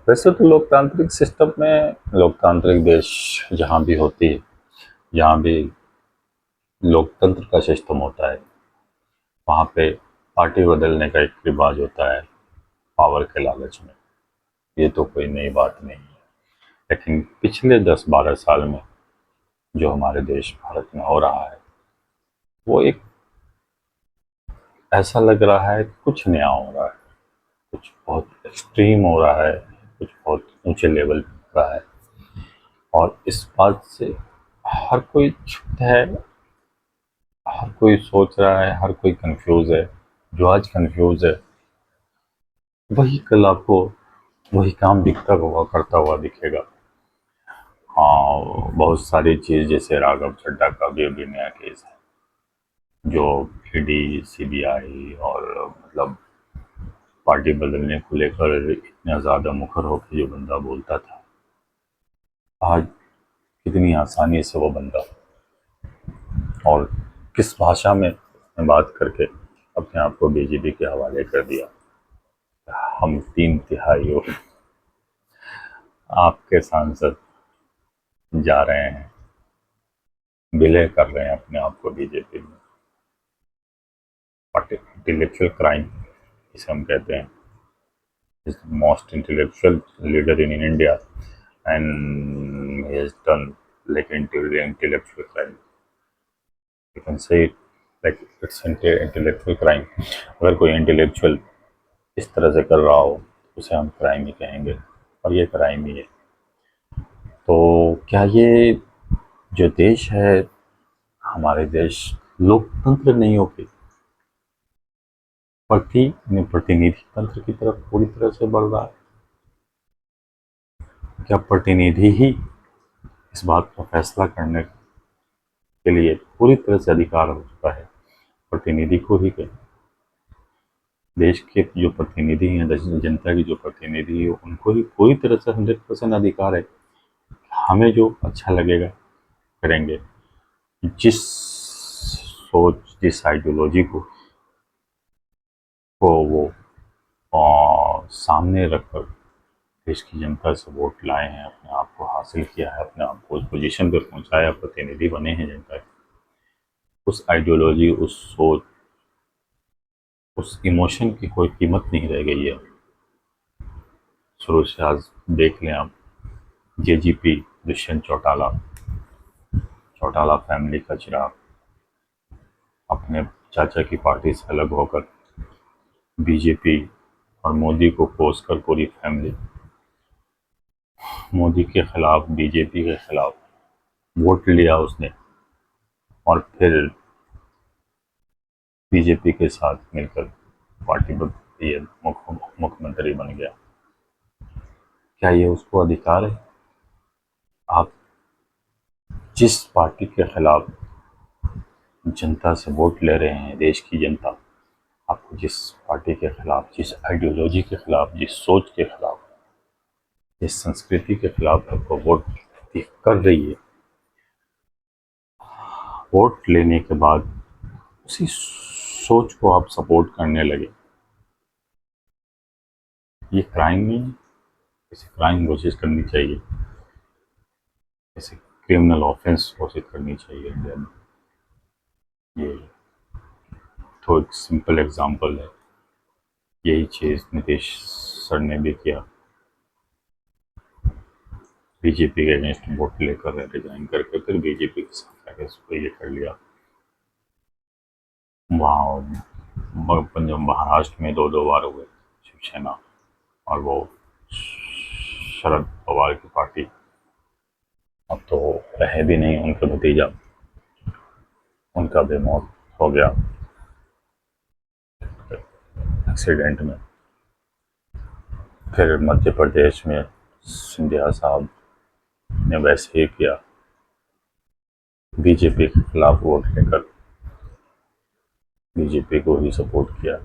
वैसे तो लोकतांत्रिक सिस्टम में लोकतांत्रिक देश जहाँ भी होती है, जहाँ भी लोकतंत्र का सिस्टम होता है, वहाँ पे पार्टी बदलने का एक रिवाज होता है पावर के लालच में। ये तो कोई नई बात नहीं है। लेकिन पिछले 10-12 साल में जो हमारे देश भारत में हो रहा है, वो एक ऐसा लग रहा है कि कुछ नया हो रहा है, कुछ बहुत एक्सट्रीम हो रहा है, कुछ बहुत ऊंचे लेवल पे हो रहा है। और इस बात से हर कोई क्षुब्ध है, हर कोई सोच रहा है, हर कोई कंफ्यूज है। जो आज कंफ्यूज है वही कल आपको वही काम दिखता हुआ करता हुआ दिखेगा। हाँ, बहुत सारी चीज़, जैसे राघव चड्ढा का भी अभी नया केस है, जो ईडी, सीबीआई और मतलब पार्टी बदलने को लेकर इतना ज़्यादा मुखर होकर जो बंदा बोलता था, आज कितनी आसानी से वो बंदा और किस भाषा में बात करके अपने आप को बीजेपी के हवाले कर दिया। हम 3/4 आपके सांसद जा रहे हैं, विलय कर रहे हैं अपने आप को बीजेपी में। इंटेलेक्चुअल क्राइम इसे हम कहते हैं, is the most intellectual leader in India and he has done like intellectual crime. You can say it like it's intellectual crime. अगर कोई इंटेलेक्चुअल इस तरह से कर रहा हो, उसे हम क्राइम ही कहेंगे, और ये क्राइम ही है। तो क्या ये जो देश है, हमारे देश लोकतंत्र नहीं होके प्रतिनिधि तंत्र की तरफ पूरी तरह से बढ़ रहा है? क्या प्रतिनिधि ही इस बात का फैसला करने के लिए पूरी तरह से अधिकार हो चुका है? प्रतिनिधि को ही कहें, देश के जो प्रतिनिधि हैं, जनता की जो प्रतिनिधि है, उनको ही पूरी तरह से 100% अधिकार है। हमें जो अच्छा लगेगा करेंगे। जिस सोच, जिस आइडियोलॉजी को वो सामने रखकर देश की जनता से वोट लाए हैं, अपने आप को हासिल किया है, अपने आप को उस पोजीशन पर पहुंचाया, प्रतिनिधि बने हैं जनता के, उस आइडियोलॉजी, उस सोच, उस इमोशन की कोई कीमत नहीं रह गई है। शुरू से आज देख लें आप, जेजीपी दुष्यंत चौटाला, चौटाला फैमिली का चिराग, अपने चाचा की पार्टी से अलग होकर बीजेपी और मोदी को कोसकर पूरी फैमिली मोदी के खिलाफ, बीजेपी के खिलाफ वोट लिया उसने, और फिर बीजेपी के साथ मिलकर पार्टी ये मुख्यमंत्री बन गया। क्या ये उसको अधिकार है? आप जिस पार्टी के खिलाफ जनता से वोट ले रहे हैं, देश की जनता आपको जिस पार्टी के खिलाफ, जिस आइडियोलॉजी के खिलाफ, जिस सोच के खिलाफ, जिस संस्कृति के खिलाफ आपको वोट कर रही है, वोट लेने के बाद उसी सोच को आप सपोर्ट करने लगे, ये क्राइम नहीं है? इसे क्राइम घोषित करनी चाहिए, इसे क्रिमिनल ऑफेंस घोषित करनी चाहिए इंडिया में। ये तो एक सिंपल एग्जांपल है। यही चीज़ नीतीश सर ने भी किया, बीजेपी के अगेंस्ट वोट लेकर रिजाइन करके फिर बीजेपी के साथ आके उसको ये कर लिया। वहाँ पंजाब, महाराष्ट्र में 2-2 बार हुए शिवसेना और वो शरद पवार की पार्टी, अब तो रहे भी नहीं। उनका भतीजा, उनका भी मौत हो गया एक्सीडेंट में। फिर मध्य प्रदेश में सिंधिया साहब ने वैसे ही किया, बीजेपी के खिलाफ वोट लेकर बीजेपी को ही सपोर्ट किया।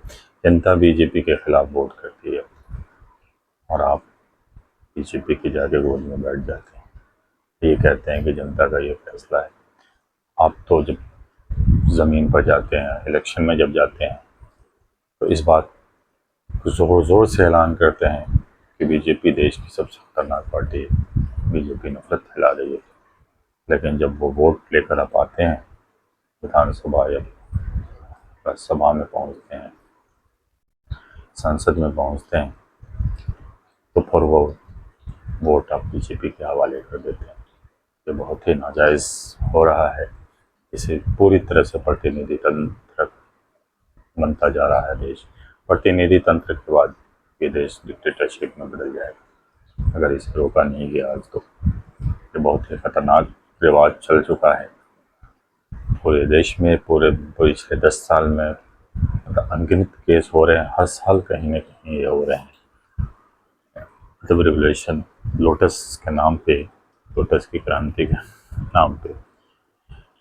जनता बीजेपी के खिलाफ वोट करती है और आप बीजेपी की जाके गोद में बैठ जाते हैं। ये कहते हैं कि जनता का ये फैसला है। आप तो जब ज़मीन पर जाते हैं, इलेक्शन में जब जाते हैं, तो इस बात को ज़ोर ज़ोर से ऐलान करते हैं कि बीजेपी देश की सबसे खतरनाक पार्टी है, बीजेपी नफरत फैला रही है। लेकिन जब वो वोट लेकर आप आते हैं, विधानसभा या राज्यसभा में पहुंचते हैं, संसद में पहुंचते हैं, तो फिर वो वोट आप बीजेपी के हवाले कर देते हैं। ये बहुत ही नाजायज़ हो रहा है। इसे पूरी तरह से प्रतिनिधि तंत्र बनता जा रहा है देश। प्रतिनिधि तंत्र के बाद ये देश डिक्टेटरशिप में बदल जाएगा अगर इसे रोका नहीं गया आज तो। ये बहुत ही खतरनाक रिवाज चल चुका है पूरे देश में। पूरे पिछले 10 साल में अनगिनत केस हो रहे हैं, हर साल कहीं ना कहीं ये हो रहे हैं। जब रिवोल्यूशन लोटस के नाम पे, लोटस की क्रांति के नाम पे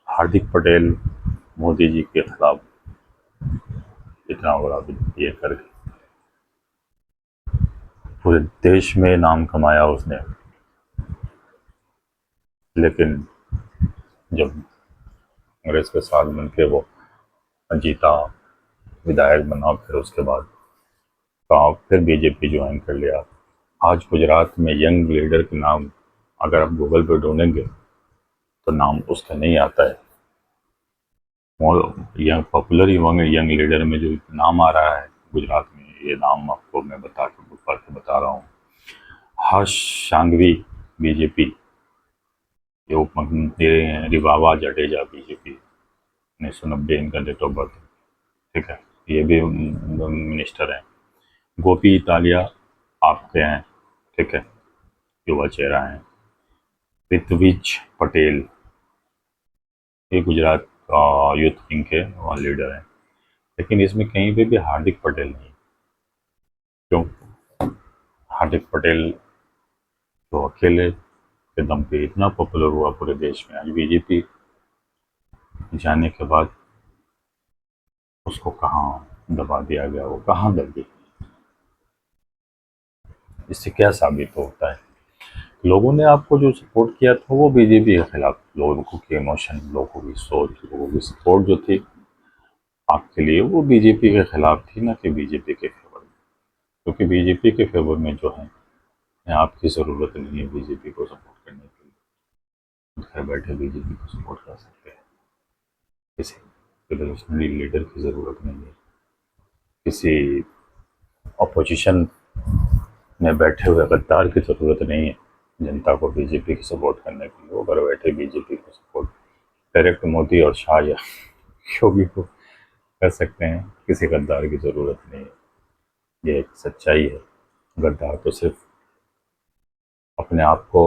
हार्दिक पटेल मोदी जी के खिलाफ इतना बड़ा ये करके पूरे देश में नाम कमाया उसने। लेकिन जब कांग्रेस के साथ मिलकर वो जीता, विधायक बना, फिर उसके बाद फिर बीजेपी ज्वाइन कर लिया। आज गुजरात में यंग लीडर के नाम अगर आप गूगल पे ढूंढेंगे तो नाम उसका नहीं आता है। यंग पॉपुलर यंग लीडर में जो नाम आ रहा है गुजरात में, ये नाम आपको मैं बता रहा हूँ। हर्ष सांघवी बीजेपी, ये उप मुख्यमंत्री हैं। रिवावा जडेजा बीजेपी, 1990 इनका डेट ऑफ बर्थ, ठीक है, ये भी मिनिस्टर हैं। गोपी इतालिया आपके हैं, ठीक है, युवा चेहरा हैं। ऋत्विज पटेल, ये गुजरात यूथ विंग के वहाँ लीडर हैं। लेकिन इसमें कहीं पे भी हार्दिक पटेल नहीं। क्यों? हार्दिक पटेल तो अकेले के दम पे इतना पॉपुलर हुआ पूरे देश में, आज बीजेपी जाने के बाद उसको कहाँ दबा दिया गया, वो कहाँ दब गई। इससे क्या साबित होता है? लोगों ने आपको जो सपोर्ट किया था वो बीजेपी के खिलाफ, लोगों की इमोशन, लोगों की सोच, लोगों की सपोर्ट जो थी आपके लिए वो बीजेपी के खिलाफ थी, ना कि बीजेपी के फेवर में। क्योंकि बीजेपी के फेवर में जो है आपकी ज़रूरत नहीं है बीजेपी को सपोर्ट करने के लिए। घर बैठे बीजेपी को सपोर्ट कर सकते हैं। किसी रिवोल्यूशनरी लीडर की ज़रूरत नहीं है, किसी अपोजिशन में बैठे हुए गद्दार की ज़रूरत नहीं है जनता को बीजेपी की सपोर्ट करने के लिए। वो घर बैठे बीजेपी को सपोर्ट डायरेक्ट मोदी और शाह या योगी को कर सकते हैं। किसी गद्दार की ज़रूरत नहीं है, ये एक सच्चाई है। गद्दार तो सिर्फ अपने आप को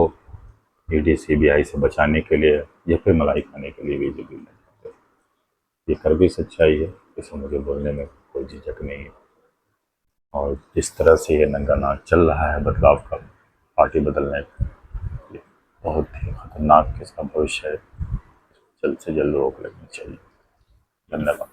ईडी सीबीआई से बचाने के लिए या फिर मलाई खाने के लिए बीजेपी में जाते हैं। ये कर भी सच्चाई है, इसे मुझे बोलने में कोई झिझक नहीं है। और जिस तरह से ये नंगा नाच चल रहा है बदलाव का, पार्टी बदलने का, ये बहुत ही खतरनाक इसका भविष्य है। जल्द से जल्द रोक लगनी चाहिए। धन्यवाद।